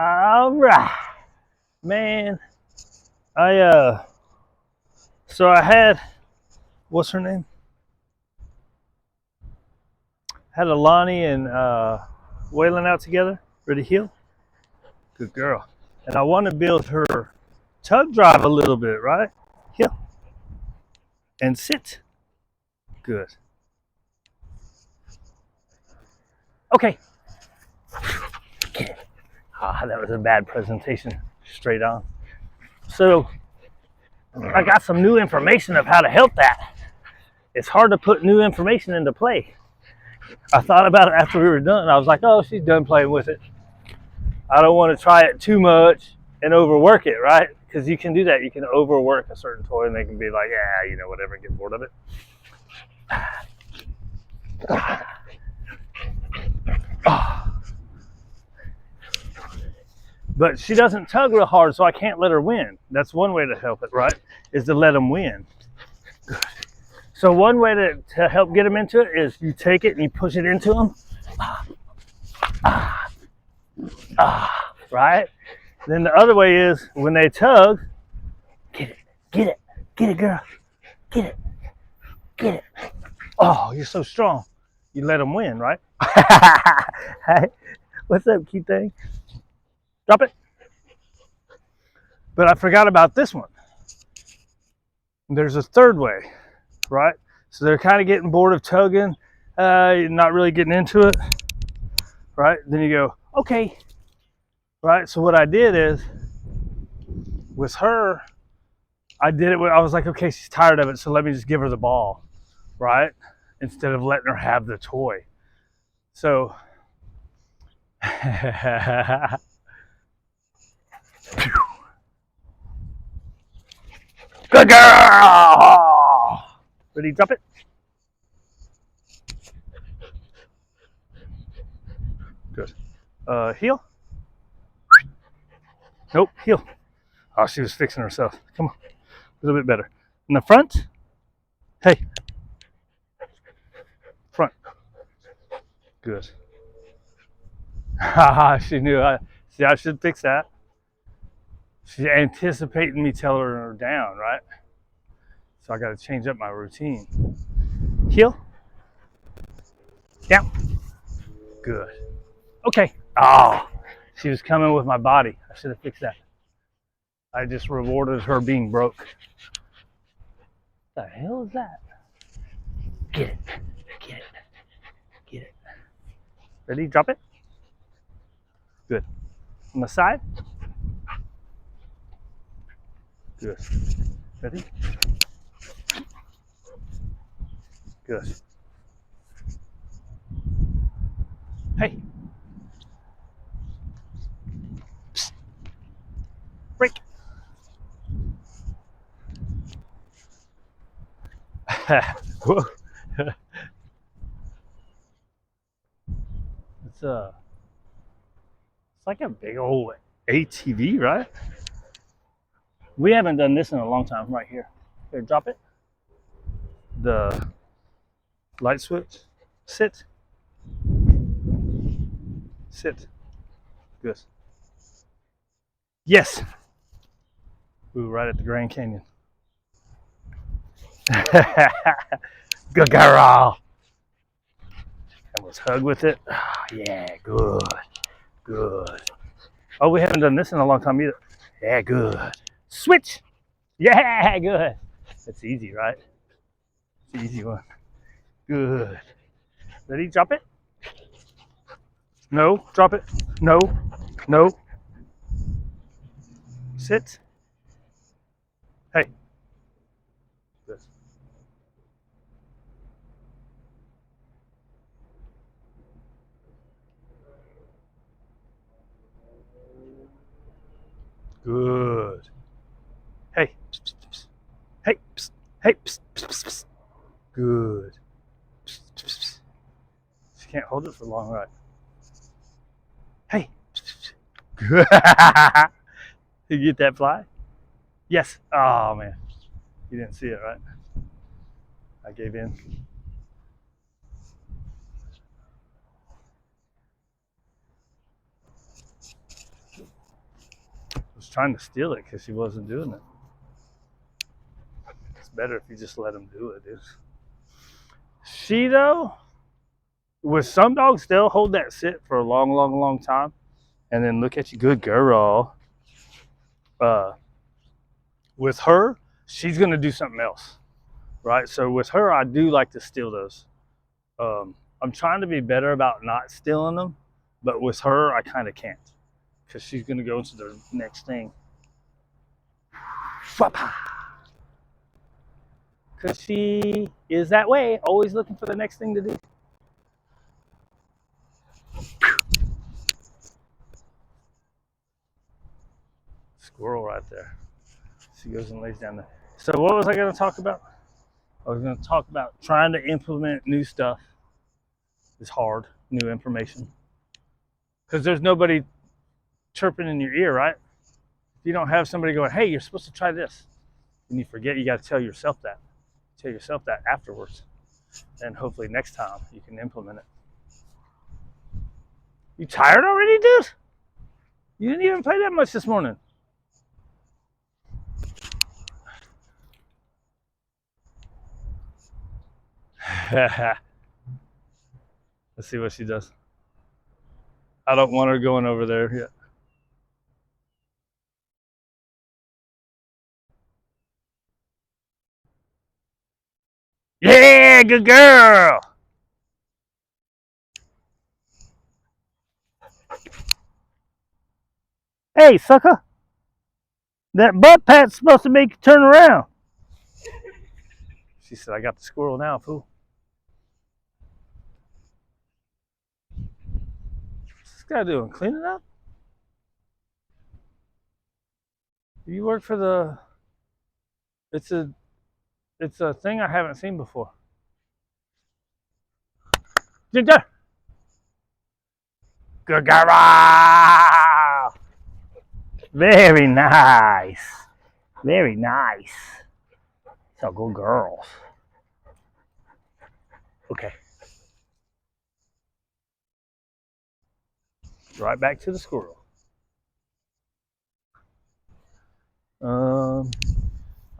All right, man. I so I had what's her name? Had Alani and Waylon out together. Ready to heal? Good girl. And I want to build her tug drive a little bit, right? Heel and sit. Good. Okay. Ah, that was a bad presentation. Straight on. So I got some new information of how to help that. It's hard to put new information into play. I thought about it after we were done. I was like, oh, she's done playing with it. I don't want to try it too much and overwork it, right? Because you can do that. You can overwork a certain toy and they can be like, yeah, whatever, and get bored of it. But she doesn't tug real hard, so I can't let her win. That's one way to help it, right? Is to let them win. So one way to help get them into it is you take it and you push it into them. Right? Then the other way is when they tug, get it, girl. Get it. Oh, you're so strong. You let them win, right? Hey, what's up, cute thing? Drop it. But I forgot about this one. There's a third way, right? So they're kind of getting bored of tugging, not really getting into it, right? Then you go, okay, right? So what I did is, with her, I did it. I was like, okay, she's tired of it, so let me just give her the ball, right? Instead of letting her have the toy. So, good girl. Ready, drop it. Good. Heel. Nope, heel. Oh, she was fixing herself. Come on, a little bit better. In the front. Hey. Front. Good. Haha, she knew. See, I should fix that. She's anticipating me telling her down, right? So I got to change up my routine. Heel. Down. Good. Okay. Oh, she was coming with my body. I should have fixed that. I just rewarded her being broke. What the hell is that? Get it. Get it. Get it. Ready? Drop it. Good. On the side. Good. Ready? Good. Hey. Psst. Break. Whoa. It's like a big old ATV, right? We haven't done this in a long time. Right here. Here, drop it. The light switch. Sit. Sit. Good. Yes. Ooh, right at the Grand Canyon. Good girl. And let's hug with it. Oh, yeah, good. Good. Oh, we haven't done this in a long time either. Yeah, good. Switch. Yeah, good. That's easy, right? It's an easy one. Good. Ready? Drop it. No. Drop it. No. No. Sit. Hey. Good. Good. Hey. Hey. Hey. Good. She can't hold it for long, right? Hey. Good. You get that fly? Yes. Oh, man. You didn't see it, right? I gave in. trying to steal it because she wasn't doing it. It's better if you just let them do it, dude. She, though, with some dogs, they'll hold that sit for a long, long, long time and then look at you. Good girl. With her, she's going to do something else, right? So with her, I do like to steal those. I'm trying to be better about not stealing them, but with her, I kind of can't because she's going to go into the next thing. Because she is that way, always looking for the next thing to do. Squirrel right there. She goes and lays down there. So what was I going to talk about? I was going to talk about trying to implement new stuff is hard, new information. Because there's nobody chirping in your ear, right? If you don't have somebody going, hey, you're supposed to try this, and you forget, you got to tell yourself that. Tell yourself that afterwards. And hopefully next time you can implement it. You tired already, dude? You didn't even play that much this morning. Let's see what she does. I don't want her going over there yet. Yeah, good girl. Hey, sucker. That butt pat's supposed to make you turn around. She said, I got the squirrel now, fool. What's this guy doing? Cleaning up? You work for the... It's a thing I haven't seen before. Ginger! Good girl! Very nice. Very nice. So good girls. Okay. Right back to the squirrel.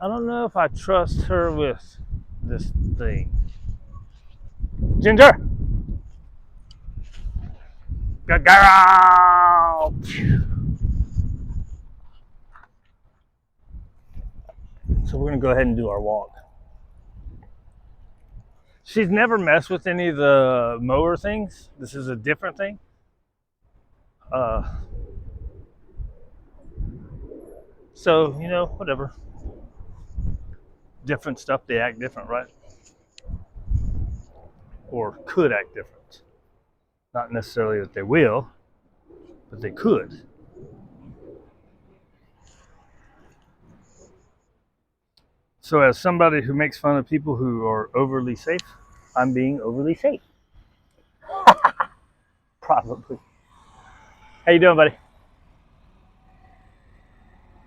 I don't know if I trust her with this thing. Ginger! Good girl! So we're gonna go ahead and do our walk. She's never messed with any of the mower things. This is a different thing. So, you know, whatever. Different stuff, they act different, right? Or could act different. Not necessarily that they will, but they could. So as somebody who makes fun of people who are overly safe, I'm being overly safe. Probably. How you doing, buddy?